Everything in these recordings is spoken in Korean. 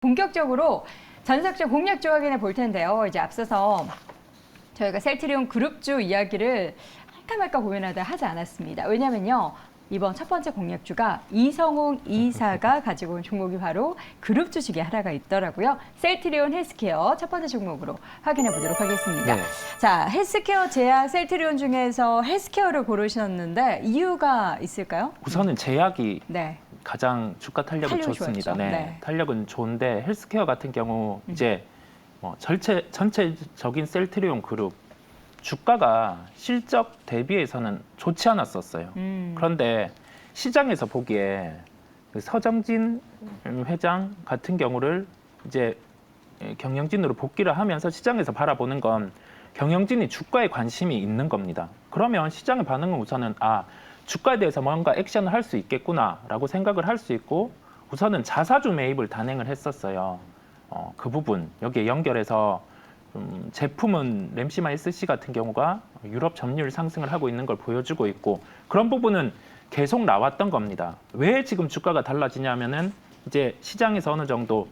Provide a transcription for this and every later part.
본격적으로 전석주 공략주 확인해 볼 텐데요. 이제 앞서서 저희가 셀트리온 그룹주 이야기를 할까 말까 고민하다 하지 않았습니다. 왜냐면요. 이번 첫 번째 공략주가 이성웅 이사가 가지고 온 종목이 바로 그룹 주식에 하나가 있더라고요. 셀트리온 헬스케어 첫 번째 종목으로 확인해 보도록 하겠습니다. 네. 자, 헬스케어 제약 셀트리온 중에서 헬스케어를 고르셨는데 이유가 있을까요? 우선은 제약이 네. 가장 주가 탄력이 탄력이 좋습니다. 좋았죠. 네. 네. 탄력은 좋은데 헬스케어 같은 경우 이제 전체적인 셀트리온 그룹 주가가 실적 대비해서는 좋지 않았었어요. 그런데 시장에서 보기에 그 서정진 회장 같은 경우를 이제 경영진으로 복귀를 하면서 시장에서 바라보는 건 경영진이 주가에 관심이 있는 겁니다. 그러면 시장의 반응은 우선은 주가에 대해서 뭔가 액션을 할 수 있겠구나라고 생각을 할 수 있고 우선은 자사주 매입을 단행을 했었어요. 그 부분 여기에 연결해서 제품은 램시마 SC 같은 경우가 유럽 점유율 상승을 하고 있는 걸 보여주고 있고 그런 부분은 계속 나왔던 겁니다. 왜 지금 주가가 달라지냐면은 이제 시장에서 어느 정도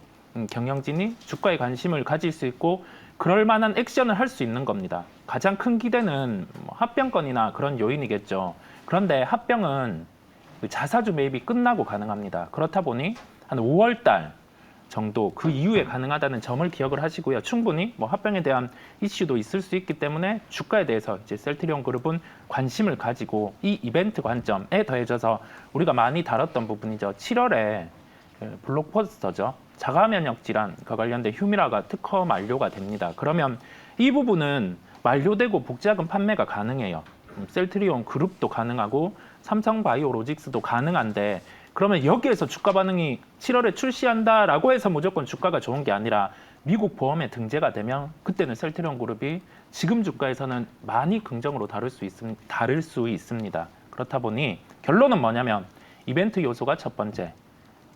경영진이 주가에 관심을 가질 수 있고 그럴 만한 액션을 할 수 있는 겁니다. 가장 큰 기대는 합병건이나 그런 요인이겠죠. 그런데 합병은 자사주 매입이 끝나고 가능합니다. 그렇다 보니 한 5월 달 정도 그 이후에 가능하다는 점을 기억을 하시고요. 충분히 합병에 대한 이슈도 있을 수 있기 때문에 주가에 대해서 이제 셀트리온 그룹은 관심을 가지고 이 이벤트 관점에 더해져서 우리가 많이 다뤘던 부분이죠. 7월에 블록버스터죠. 자가 면역 질환과 관련된 휴미라가 특허 만료가 됩니다. 그러면 이 부분은 만료되고 복제약은 판매가 가능해요. 셀트리온 그룹도 가능하고 삼성바이오로직스도 가능한데 그러면 여기에서 주가 반응이 7월에 출시한다라고 해서 무조건 주가가 좋은 게 아니라 미국 보험에 등재가 되면 그때는 셀트리온 그룹이 지금 주가에서는 많이 긍정으로 다를 수 있습니다. 그렇다 보니 결론은 뭐냐면 이벤트 요소가 첫 번째,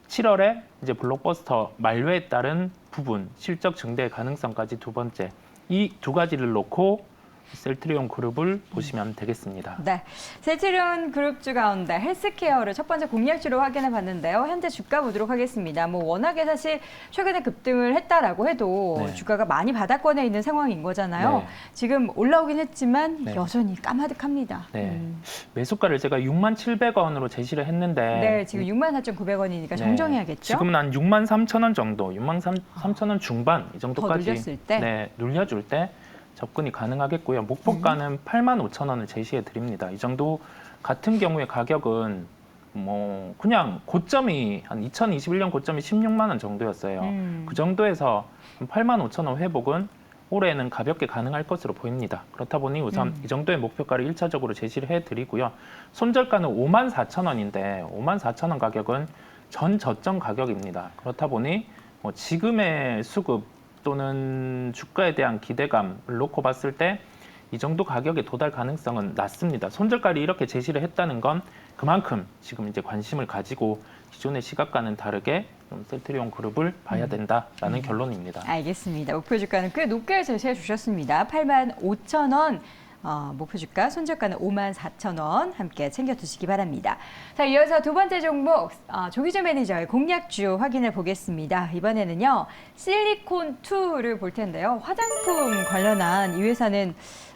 7월에 이제 블록버스터 만료에 따른 부분, 실적 증대 가능성까지 두 번째, 이 두 가지를 놓고 셀트리온 그룹을 보시면 되겠습니다. 네, 셀트리온 그룹주 가운데 헬스케어를 첫 번째 공략주로 확인해 봤는데요. 현재 주가 보도록 하겠습니다. 워낙에 사실 최근에 급등을 했다라고 해도 네. 주가가 많이 바닥권에 있는 상황인 거잖아요. 네. 지금 올라오긴 했지만 네. 여전히 까마득합니다. 네. 매수가를 제가 67,000원으로 제시를 했는데 네, 지금 64,900원이니까 정정해야겠죠. 지금은 한 63,000원 정도, 63,000원 중반 이 정도까지 더 눌렸을 때? 네, 눌려줄 때 접근이 가능하겠고요. 목표가는 85,000원을 제시해 드립니다. 이 정도 같은 경우의 가격은 그냥 고점이 한 2021년 고점이 16만 원 정도였어요. 그 정도에서 85,000원 회복은 올해는 가볍게 가능할 것으로 보입니다. 그렇다 보니 우선 이 정도의 목표가를 1차적으로 제시를 해드리고요. 손절가는 54,000원인데 54,000원 가격은 전 저점 가격입니다. 그렇다 보니 지금의 수급 또는 주가에 대한 기대감을 놓고 봤을 때 이 정도 가격에 도달 가능성은 낮습니다. 손절가를 이렇게 제시를 했다는 건 그만큼 지금 이제 관심을 가지고 기존의 시각과는 다르게 좀 셀트리온 그룹을 봐야 된다라는 결론입니다. 알겠습니다. 목표 주가는 꽤 높게 제시해 주셨습니다. 85,000원. 목표 주가, 손절가는 54,000원 함께 챙겨두시기 바랍니다. 자, 이어서 두 번째 종목 조기주 매니저의 공략주 확인해 보겠습니다. 이번에는요 실리콘2를 볼 텐데요. 화장품 관련한 이 회사는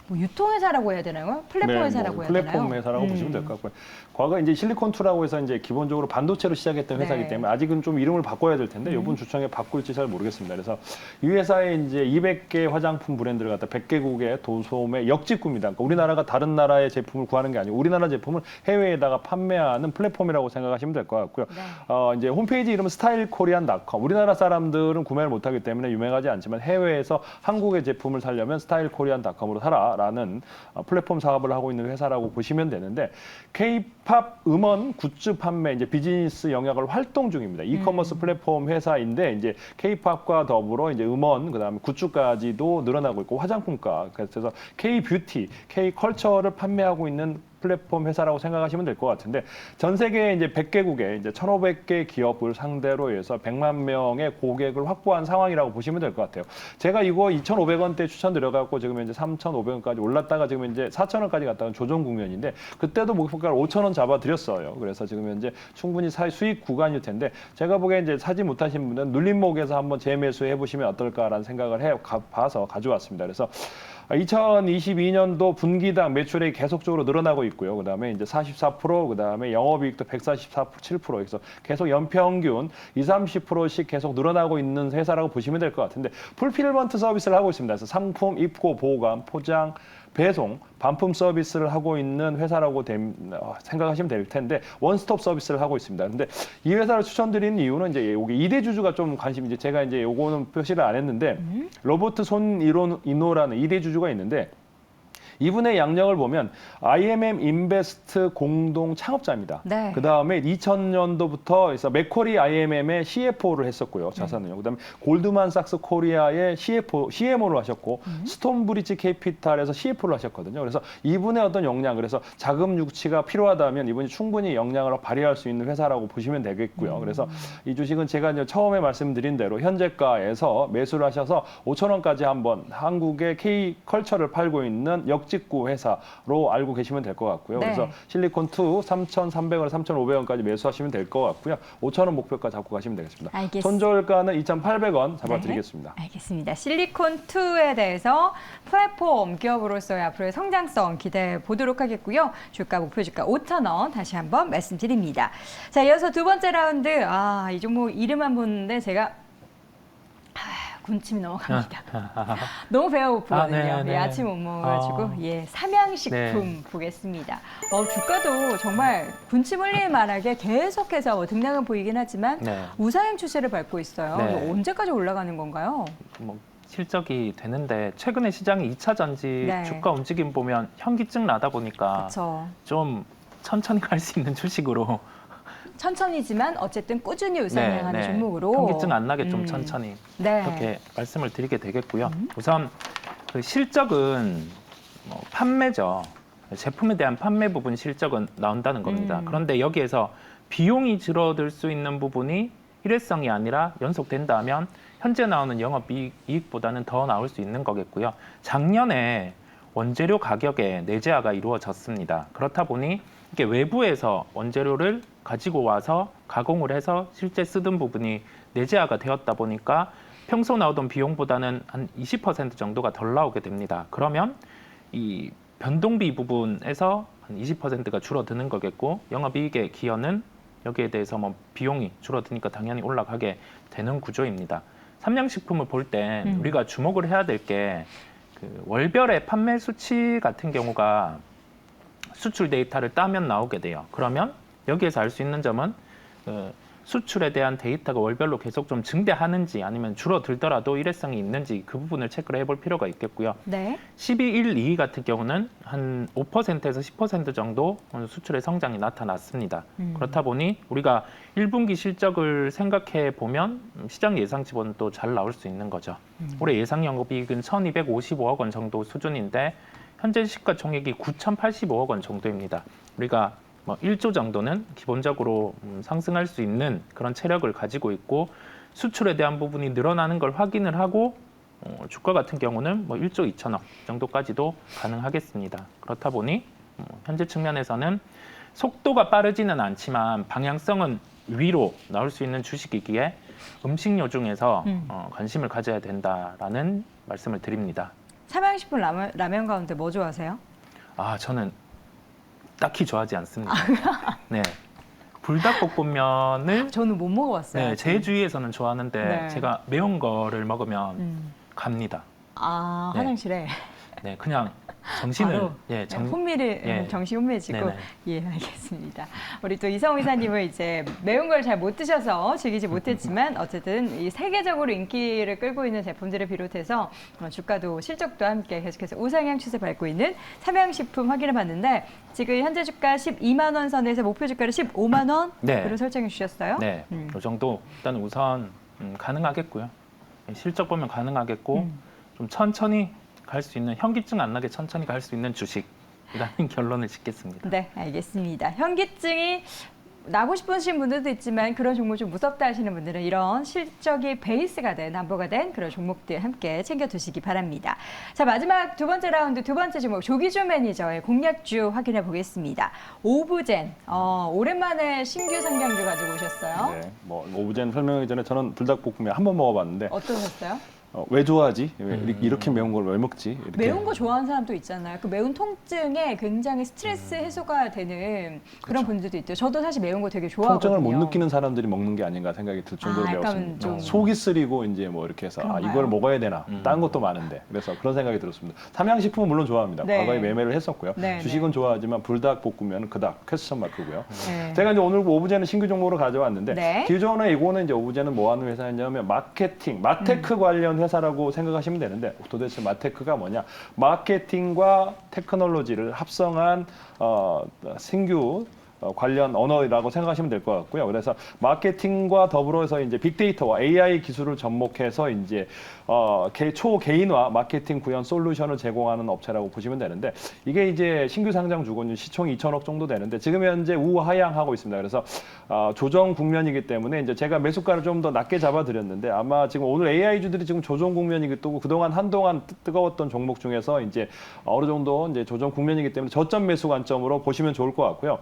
유통회사라고 해야 되나요? 플랫폼 회사라고 해야 되나요? 플랫폼 회사라고 보시면 될 것 같고요. 과거 이제 실리콘2라고 해서 이제 기본적으로 반도체로 시작했던 회사이기 네. 때문에 아직은 좀 이름을 바꿔야 될 텐데 이번 주청에 바꿀지 잘 모르겠습니다. 그래서 이 회사에 이제 200개 화장품 브랜드를 갖다 100개국의 도소매 역직구입니다. 그러니까 우리나라가 다른 나라의 제품을 구하는 게 아니고 우리나라 제품을 해외에다가 판매하는 플랫폼이라고 생각하시면 될 것 같고요. 네. 이제 홈페이지 이름은 스타일코리안닷컴. 우리나라 사람들은 구매를 못하기 때문에 유명하지 않지만 해외에서 한국의 제품을 사려면 스타일코리안닷컴으로 사라라는 플랫폼 사업을 하고 있는 회사라고 보시면 되는데 K-팝 음원 굿즈 판매 이제 비즈니스 영역을 활동 중입니다. 이커머스 플랫폼 회사인데 이제 K-팝과 더불어 이제 음원 그다음에 굿즈까지도 늘어나고 있고 화장품과 그래서 K-뷰티, K-컬처를 판매하고 있는 플랫폼 회사라고 생각하시면 될 것 같은데 전 세계 이제 100개국에 이제 1,500개 기업을 상대로 해서 100만 명의 고객을 확보한 상황이라고 보시면 될 것 같아요. 제가 이거 2,500원대 추천드려갖고 지금 이제 3,500원까지 올랐다가 지금 이제 4,000원까지 갔다가 조정 국면인데 그때도 목표가를 5,000원 잡아드렸어요. 그래서 지금 현재 충분히 수익 구간일 텐데 제가 보기에 이제 사지 못하신 분은 눌림목에서 한번 재매수해 보시면 어떨까라는 생각을 봐서 가져왔습니다. 그래서 2022년도 분기당 매출액이 계속적으로 늘어나고 있고요. 그다음에 이제 44%, 그다음에 영업이익도 147%, 그래서 계속 연평균 20-30%씩 계속 늘어나고 있는 회사라고 보시면 될 것 같은데 풀필먼트 서비스를 하고 있습니다. 그래서 상품 입고, 보관, 포장, 배송, 반품 서비스를 하고 있는 회사라고 생각하시면 될 텐데 원스톱 서비스를 하고 있습니다. 근데 이 회사를 추천드리는 이유는 이제 여기 이대주주가 좀 관심이 제가 이제 요거는 표시를 안 했는데 로버트 손이노라는 이대주주가 있는데 이분의 양력을 보면 IMM 인베스트 공동 창업자입니다. 네. 그 다음에 2000년도부터 그래서 맥쿼리 IMM의 CFO를 했었고요. 자산은요. 그다음에 골드만삭스 코리아의 CMO를 하셨고 스톤브리지 캐피탈에서 CFO를 하셨거든요. 그래서 이분의 어떤 역량, 그래서 자금 유치가 필요하다면 이분이 충분히 역량을 발휘할 수 있는 회사라고 보시면 되겠고요. 그래서 이 주식은 제가 이제 처음에 말씀드린 대로 현재가에서 매수를 하셔서 5,000원까지 한번 한국의 K컬처를 팔고 있는 역직구 회사로 알고 계시면 될 것 같고요. 네. 그래서 실리콘2 3,300원, 3,500원까지 매수하시면 될 것 같고요. 5,000원 목표가 잡고 가시면 되겠습니다. 알겠습니다. 손절가는 2,800원 잡아드리겠습니다. 네, 알겠습니다. 실리콘2에 대해서 플랫폼 기업으로서의 앞으로의 성장성 기대해 보도록 하겠고요. 주가 목표 주가 5,000원 다시 한번 말씀드립니다. 자, 이어서 두 번째 라운드. 이 종목 이름만 보는데 제가 군침이 넘어갑니다. 너무 배가 고프거든요. 네. 아침 못 먹어가지고 삼양식품 보겠습니다. 주가도 정말 군침 흘릴 만하게 계속해서 등락은 보이긴 하지만 우상향 추세를 밟고 있어요. 네. 언제까지 올라가는 건가요? 뭐 실적이 되는데 최근에 시장이 2차 전지 주가 움직임 보면 현기증 나다 보니까 그쵸. 좀 천천히 갈 수 있는 주식으로 천천히지만 어쨌든 꾸준히 우상향하는 종목으로 현기증 안 나게 좀 천천히 그렇게 말씀을 드리게 되겠고요. 우선 그 실적은 판매죠. 제품에 대한 판매 부분 실적은 나온다는 겁니다. 그런데 여기에서 비용이 줄어들 수 있는 부분이 일회성이 아니라 연속된다면 현재 나오는 영업이익보다는 더 나올 수 있는 거겠고요. 작년에 원재료 가격에 내재화가 이루어졌습니다. 그렇다 보니 이게 외부에서 원재료를 가지고 와서 가공을 해서 실제 쓰던 부분이 내재화가 되었다 보니까 평소 나오던 비용보다는 한 20% 정도가 덜 나오게 됩니다. 그러면 이 변동비 부분에서 한 20%가 줄어드는 거겠고 영업이익의 기여는 여기에 대해서 비용이 줄어드니까 당연히 올라가게 되는 구조입니다. 삼양식품을 볼 때 우리가 주목을 해야 될 게 그 월별의 판매 수치 같은 경우가 수출 데이터를 따면 나오게 돼요. 그러면 여기에서 알 수 있는 점은 수출에 대한 데이터가 월별로 계속 좀 증대하는지 아니면 줄어들더라도 일회성이 있는지 그 부분을 체크를 해볼 필요가 있겠고요. 12일 2위 같은 경우는 한 5%에서 10% 정도 수출의 성장이 나타났습니다. 그렇다 보니 우리가 1분기 실적을 생각해 보면 시장 예상치보다는 또 잘 나올 수 있는 거죠. 올해 예상 영업이익은 1,255억 원 정도 수준인데 현재 시가총액이 9,085억 원 정도입니다. 우리가 1조 정도는 기본적으로 상승할 수 있는 그런 체력을 가지고 있고 수출에 대한 부분이 늘어나는 걸 확인을 하고 주가 같은 경우는 1조 2천억 정도까지도 가능하겠습니다. 그렇다 보니 현재 측면에서는 속도가 빠르지는 않지만 방향성은 위로 나올 수 있는 주식이기에 음식료 중에서 관심을 가져야 된다라는 말씀을 드립니다. 삼양식품 라면 가운데 뭐 좋아하세요? 저는 딱히 좋아하지 않습니다. 네, 불닭볶음면을 저는 못 먹어봤어요. 제 주위에서는 좋아하는데 제가 매운 거를 먹으면 갑니다. 화장실에. 네, 그냥 정신을 혼미를 정신 혼미해지고 알겠습니다. 우리 또 이성우 이사님은 이제 매운 걸 잘 못 드셔서 즐기지 못했지만 어쨌든 이 세계적으로 인기를 끌고 있는 제품들을 비롯해서 주가도 실적도 함께 계속해서 우상향 추세 밟고 있는 삼양식품 확인해 봤는데 지금 현재 주가 12만 원 선에서 목표 주가를 15만 원으로 설정해 주셨어요. 네, 이 정도 일단 우선 가능하겠고요. 실적 보면 가능하겠고 좀 천천히 갈 수 있는 현기증 안 나게 천천히 갈 수 있는 주식 라는 결론을 짓겠습니다. 네, 알겠습니다. 현기증이 나고 싶으신 분들도 있지만 그런 종목 좀 무섭다 하시는 분들은 이런 실적이 베이스가 된 담보가 된 그런 종목들 함께 챙겨두시기 바랍니다. 자, 마지막 두 번째 라운드 두 번째 종목 조기주 매니저의 공략주 확인해 보겠습니다. 오브젠 오랜만에 신규 상장주 가지고 오셨어요. 네, 뭐 오브젠 설명하기 전에 저는 불닭볶음면 한 번 먹어봤는데 어떠셨어요? 왜 좋아하지? 왜 이렇게 매운 걸 왜 먹지? 이렇게. 매운 거 좋아하는 사람도 있잖아요. 그 매운 통증에 굉장히 스트레스 해소가 되는 그런 분들도 있대요. 저도 사실 매운 거 되게 좋아하거든요. 통증을 못 느끼는 사람들이 먹는 게 아닌가 생각이 들 정도로 약간 매웠습니다. 좀- 속이 쓰리고 이제 뭐 이렇게 해서 그런가요? 이걸 먹어야 되나? 다른 것도 많은데 그래서 그런 생각이 들었습니다. 삼양식품은 물론 좋아합니다. 네. 과거에 매매를 했었고요. 네, 주식은 좋아하지만 불닭볶음면 그닥 퀘스천 마크고요. 네. 제가 이제 오늘 오브제는 신규 종목으로 가져왔는데 네. 기존에 이거는 이제 오브제는 뭐 하는 회사냐면 마케팅, 마테크 관련 회사라고 생각하시면 되는데 도대체 마테크가 뭐냐? 마케팅과 테크놀로지를 합성한 신규 관련 언어라고 생각하시면 될 것 같고요. 그래서 마케팅과 더불어서 이제 빅데이터와 AI 기술을 접목해서 이제 초개인화 마케팅 구현 솔루션을 제공하는 업체라고 보시면 되는데 이게 이제 신규 상장 주고는 시총이 2천억 정도 되는데 지금 현재 우하향하고 있습니다. 그래서 조정 국면이기 때문에 이제 제가 매수가를 좀 더 낮게 잡아드렸는데 아마 지금 오늘 AI주들이 지금 조정 국면이기 때문에 그동안 한동안 뜨거웠던 종목 중에서 이제 어느 정도 이제 조정 국면이기 때문에 저점 매수 관점으로 보시면 좋을 것 같고요.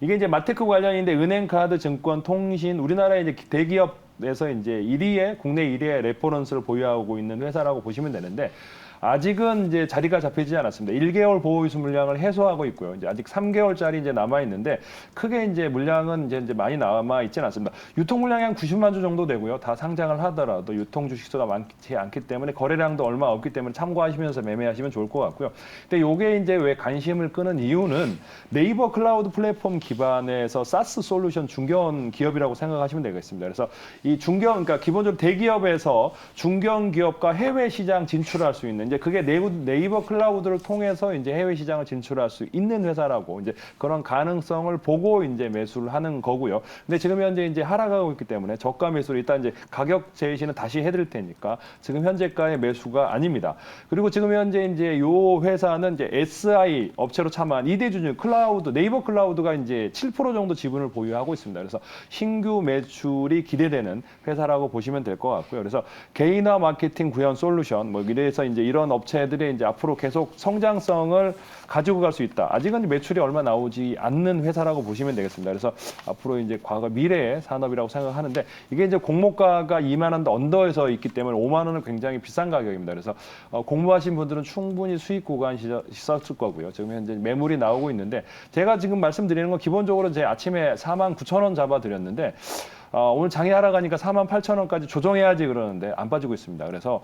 이게 이제 마테크 관련인데 은행, 카드, 증권, 통신, 우리나라의 이제 대기업에서 이제 1위의 국내 1위의 레퍼런스를 보유하고 있는 회사라고 보시면 되는데 아직은 이제 자리가 잡히지 않았습니다. 1개월 보호이수 물량을 해소하고 있고요. 이제 아직 3개월짜리 이제 남아 있는데 크게 이제 물량은 이제 많이 남아 있지는 않습니다. 유통 물량이 한 90만 주 정도 되고요. 다 상장을 하더라도 유통 주식수가 많지 않기 때문에 거래량도 얼마 없기 때문에 참고하시면서 매매하시면 좋을 것 같고요. 근데 요게 이제 왜 관심을 끄는 이유는 네이버 클라우드 플랫폼 기반에서 사스 솔루션 중견 기업이라고 생각하시면 되겠습니다. 그래서 이 중견, 그러니까 기본적으로 대기업에서 중견 기업과 해외 시장 진출할 수 있는 이제 그게 네이버 클라우드를 통해서 이제 해외 시장을 진출할 수 있는 회사라고 이제 그런 가능성을 보고 이제 매수를 하는 거고요. 근데 지금 현재 이제 하락하고 있기 때문에 저가 매수를 일단 이제 가격 제시는 다시 해드릴 테니까 지금 현재가의 매수가 아닙니다. 그리고 지금 현재 이제 요 회사는 이제 SI 업체로 참여한 2대 주주 클라우드 네이버 클라우드가 이제 7% 정도 지분을 보유하고 있습니다. 그래서 신규 매출이 기대되는 회사라고 보시면 될 것 같고요. 그래서 개인화 마케팅 구현 솔루션 뭐 이래서 이제 이런 업체들이 이제 앞으로 계속 성장성을 가지고 갈 수 있다. 아직은 매출이 얼마 나오지 않는 회사라고 보시면 되겠습니다. 그래서 앞으로 이제 과거 미래의 산업이라고 생각하는데 이게 이제 공모가가 2만 원 언더에서 있기 때문에 5만 원은 굉장히 비싼 가격입니다. 그래서 공부하신 분들은 충분히 수익 구간 있었을 거고요. 지금 현재 매물이 나오고 있는데 제가 지금 말씀드리는 건 기본적으로 제 아침에 4만 9천 원 잡아드렸는데 오늘 장이 하락하니까 4만 8천 원까지 조정해야지 그러는데 안 빠지고 있습니다. 그래서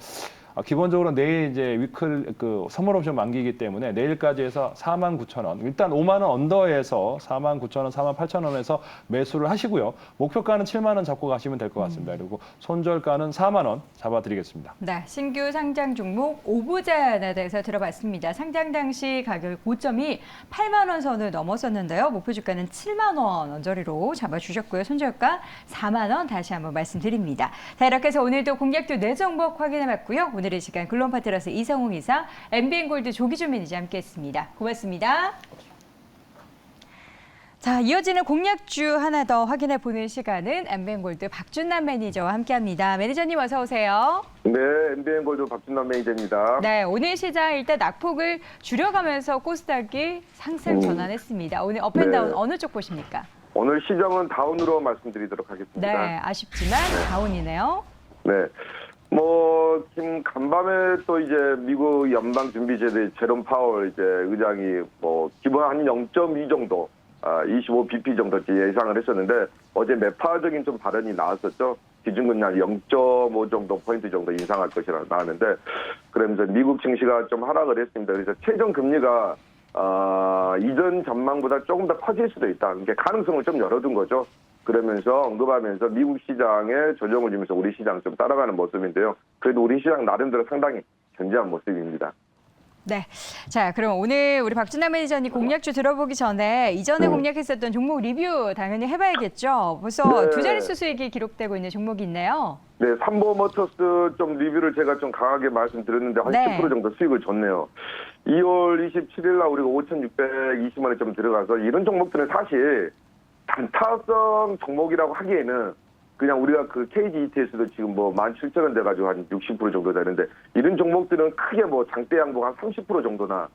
기본적으로 내일 이제 위클 선물 옵션 만기이기 때문에 내일까지 해서 4만 9천 원. 일단 5만 원 언더에서 4만 9천 원, 4만 8천 원에서 매수를 하시고요. 목표가는 7만 원 잡고 가시면 될 것 같습니다. 그리고 손절가는 4만 원 잡아드리겠습니다. 네, 신규 상장 종목 오브젠에 대해서 들어봤습니다. 상장 당시 가격 고점이 8만 원 선을 넘었었는데요. 목표 주가는 7만 원 언저리로 잡아주셨고요. 손절가 4만 원 다시 한번 말씀드립니다. 자, 이렇게 해서 오늘도 공략도 4종목 확인해봤고요. 오늘 이 시간 글로벌 파트너스 이성웅 이사, MBN골드 조기준 매니저 함께했습니다. 고맙습니다. 자, 이어지는 공략주 하나 더 확인해 보는 시간은 MBN골드 박준남 매니저와 함께합니다. 매니저님 어서 오세요. 네, MBN골드 박준남 매니저입니다. 네, 오늘 시장 일단 낙폭을 줄여가면서 코스닥이 상승 전환했습니다. 오늘 업앤다운 네. 어느 쪽 보십니까? 오늘 시장은 다운으로 말씀드리도록 하겠습니다. 네, 아쉽지만 다운이네요. 네. 지금 간밤에 또 이제 미국 연방준비제도의 제롬 파월 이제 의장이 기본 한 0.2 정도, 25bp 정도 예상을 했었는데 어제 매파적인 좀 발언이 나왔었죠. 기준금리 한 0.5 정도 포인트 정도 인상할 것이라 나왔는데 그러면서 미국 증시가 좀 하락을 했습니다. 그래서 최종 금리가 이전 전망보다 조금 더 커질 수도 있다. 그러니까 가능성을 좀 열어둔 거죠. 그러면서 언급하면서 미국 시장에 조정을 주면서 우리 시장 좀 따라가는 모습인데요. 그래도 우리 시장 나름대로 상당히 견제한 모습입니다. 네. 자, 그럼 오늘 우리 박준남 매니저님 공략주 들어보기 전에 이전에 공략했었던 종목 리뷰 당연히 해봐야겠죠. 벌써 네. 두 자릿수 수익이 기록되고 있는 종목이 있네요. 네, 삼보모터스 좀 리뷰를 제가 좀 강하게 말씀드렸는데 한 네. 10% 정도 수익을 줬네요. 2월 27일 날 우리가 5,620원에 좀 들어가서 이런 종목들은 사실 단타성 종목이라고 하기에는 그냥 우리가 그 KG ETS도 지금 뭐 17,000원 돼가지고 한 60% 정도 되는데 이런 종목들은 크게 뭐 장대 양봉 한 30% 정도나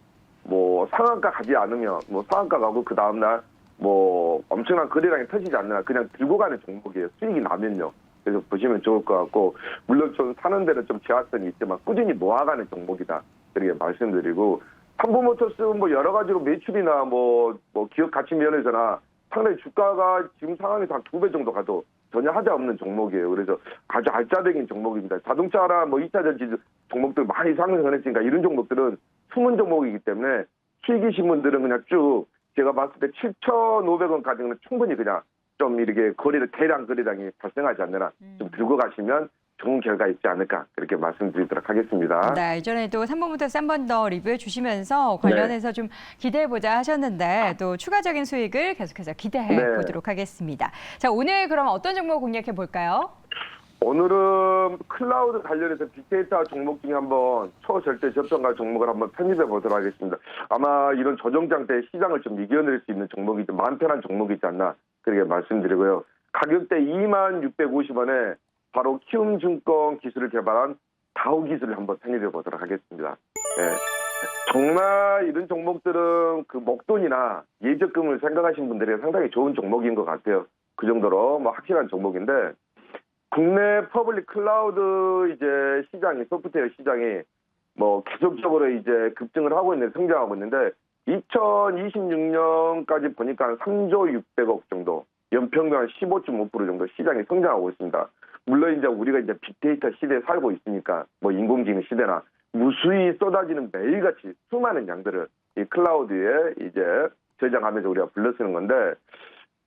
뭐 상한가 가지 않으면 뭐 상한가 가고 그 다음날 뭐 엄청난 거래량이 터지지 않나 그냥 들고 가는 종목이에요. 수익이 나면요. 그래서 보시면 좋을 것 같고 물론 좀 사는 데는 좀 제약성이 있지만 꾸준히 모아가는 종목이다. 이렇게 말씀드리고 삼보모터스 뭐 여러 가지로 매출이나 뭐 기업 가치 면에서나 상당히 주가가 지금 상황에서 한 2배 정도 가도 전혀 하자 없는 종목이에요. 그래서 아주 알짜배기인 종목입니다. 자동차나 뭐 2차 전지 종목들 많이 상승을 했으니까 이런 종목들은 숨은 종목이기 때문에 수익이신 분들은 그냥 쭉 제가 봤을 때 7,500원까지는 충분히 그냥 좀 이렇게 대량 거래량이 발생하지 않느나 좀 들고 가시면 좋은 결과 있지 않을까 그렇게 말씀드리도록 하겠습니다. 네, 이전에도 삼보모터스 한 번 더 리뷰해 주시면서 관련해서 좀 기대해보자 하셨는데 또 추가적인 수익을 계속해서 기대해 네. 보도록 하겠습니다. 자, 오늘 그럼 어떤 종목 공략해 볼까요? 오늘은 클라우드 관련해서 빅데이터 종목 중에 한번 초절대 저평가 종목을 한번 편입해 보도록 하겠습니다. 아마 이런 조정장 때 시장을 좀 이겨낼 수 있는 종목이 좀 마음 편한 종목이지 않나 그렇게 말씀드리고요. 가격대 2650원에 바로 키움증권 기술을 개발한 다우 기술을 한번 편입해 보도록 하겠습니다. 네. 정말 이런 종목들은 그 목돈이나 예적금을 생각하시는 분들이 상당히 좋은 종목인 것 같아요. 그 정도로 뭐 확실한 종목인데 국내 퍼블릭 클라우드 이제 시장이 소프트웨어 시장이 뭐 계속적으로 이제 급증을 하고 있는 성장하고 있는데 2026년까지 보니까 한 3조 600억 정도 연평균 한 15.5% 정도 시장이 성장하고 있습니다. 물론 이제 우리가 이제 빅데이터 시대에 살고 있으니까 뭐 인공지능 시대나 무수히 쏟아지는 매일같이 수많은 양들을 이 클라우드에 이제 저장하면서 우리가 불러 쓰는 건데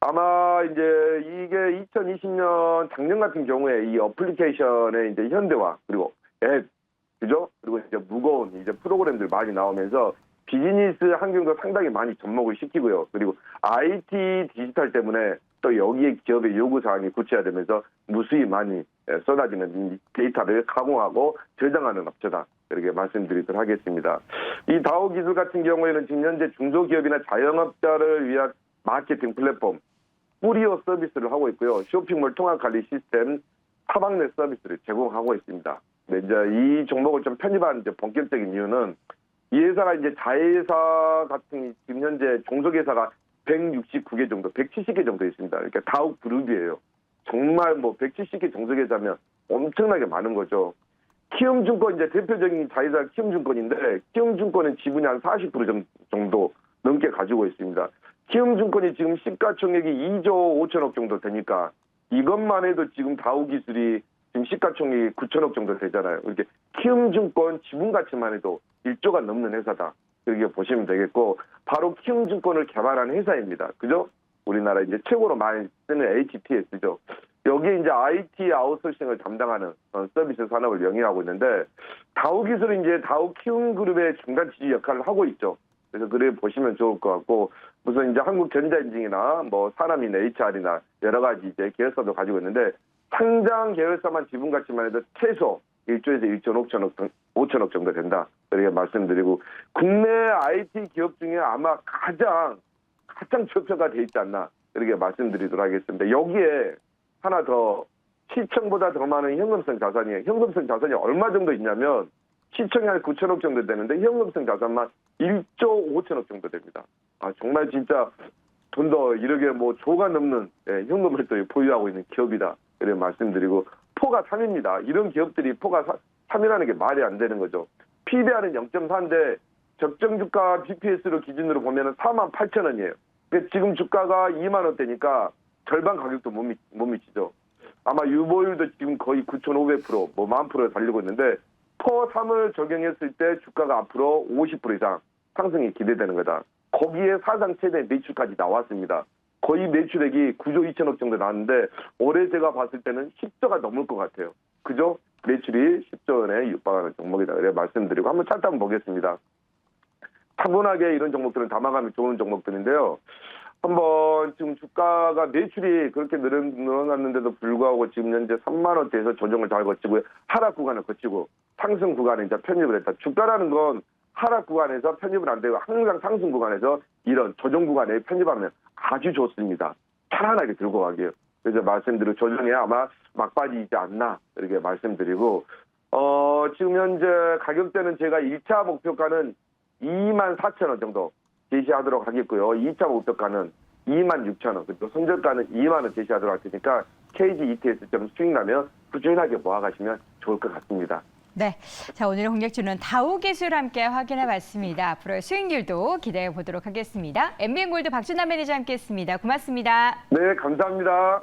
아마 이제 이게 2020년 작년 같은 경우에 이 어플리케이션의 이제 현대화 그리고 앱 그죠? 그리고 이제 무거운 이제 프로그램들 많이 나오면서 비즈니스 환경도 상당히 많이 접목을 시키고요. 그리고 IT 디지털 때문에 또 여기에 기업의 요구사항이 구체화되면서 무수히 많이 쏟아지는 데이터를 가공하고 저장하는 업체다. 이렇게 말씀드리도록 하겠습니다. 이 다우 기술 같은 경우에는 지금 현재 중소기업이나 자영업자를 위한 마케팅 플랫폼 뿌리오 서비스를 하고 있고요. 쇼핑몰 통합 관리 시스템 사방넷 서비스를 제공하고 있습니다. 네, 이제 이 종목을 좀 편입한 이제 본격적인 이유는 이 회사가 이제 자회사 같은 지금 현재 종속회사가 169개 정도, 170개 정도 있습니다. 그러니까 다우 그룹이에요. 정말 뭐 170개 종속회사면 엄청나게 많은 거죠. 키움증권 이제 대표적인 자회사 키움증권인데 키움증권은 지분이 한 40% 정도 넘게 가지고 있습니다. 키움증권이 지금 시가총액이 2조 5천억 정도 되니까 이것만 해도 지금 다우 기술이 지금 시가총액이 9천억 정도 되잖아요. 이렇게 키움증권 지분 가치만 해도 1조가 넘는 회사다. 이렇게 보시면 되겠고 바로 키움증권을 개발한 회사입니다. 그죠? 우리나라 이제 최고로 많이 쓰는 HTS죠. 여기에 이제 IT 아웃소싱을 담당하는 서비스 산업을 영위하고 있는데 다우 기술은 이제 다우 키움그룹의 중간 지주 역할을 하고 있죠. 그래서 그래 보시면 좋을 것 같고 무슨 이제 한국전자인증이나 뭐 산업이나 HR이나 여러 가지 이제 계열사도 가지고 있는데 상장 계열사만 지분 가치만 해도 최소 1조에서 1조 5천억 정도 된다. 이렇게 말씀드리고 국내 IT 기업 중에 아마 가장 저평가 돼 있지 않나 이렇게 말씀드리도록 하겠습니다. 여기에 하나 더 시청보다 더 많은 현금성 자산이에요. 현금성 자산이 얼마 정도 있냐면 시청이 한 9천억 정도 되는데 현금성 자산만 1조 5천억 정도 됩니다. 아 정말 진짜 돈도 이렇게 뭐 조가 넘는 현금을 또 보유하고 있는 기업이다. 이렇게 말씀드리고 포가 3입니다. 이런 기업들이 포가 3이라는 게 말이 안 되는 거죠. PBR은 0.4인데 적정 주가 BPS로 기준으로 보면 48,000원이에요. 그러니까 지금 주가가 2만 원대니까 절반 가격도 못 미치죠. 아마 유보율도 지금 거의 9,500%, 뭐 10,000%에 달리고 있는데 포 3을 적용했을 때 주가가 앞으로 50% 이상 상승이 기대되는 거다. 거기에 사상 최대 매출까지 나왔습니다. 거의 매출액이 9조 2천억 정도 나왔는데 올해 제가 봤을 때는 10조가 넘을 것 같아요. 그죠? 매출이 10조 원에 육박하는 종목이다. 그래 말씀드리고 한번 차트 한번 보겠습니다. 차분하게 이런 종목들은 담아가면 좋은 종목들인데요. 한번 지금 주가가 매출이 그렇게 늘어났는데도 불구하고 지금 현재 3만 원대에서 조정을 잘 거치고 하락 구간을 거치고 상승 구간에 이제 편입을 했다. 주가라는 건 하락 구간에서 편입을 안 되고 항상 상승 구간에서 이런 조정 구간에 편입하면 아주 좋습니다. 편안하게 들고 가게요. 그래서 말씀드린 조정에 아마 막바지이지 않나 이렇게 말씀드리고 지금 현재 가격대는 제가 1차 목표가는 24,000원 정도 제시하도록 하겠고요. 2차 목표가는 26,000원, 그리고 손절가는 2만 원 제시하도록 할 테니까 KG ETS처럼 수익 나면 꾸준하게 모아가시면 좋을 것 같습니다. 네, 자 오늘의 공략주는 다우기술 함께 확인해봤습니다. 앞으로의 수익률도 기대해 보도록 하겠습니다. MBN골드 박준남 매니저 함께했습니다. 고맙습니다. 네, 감사합니다.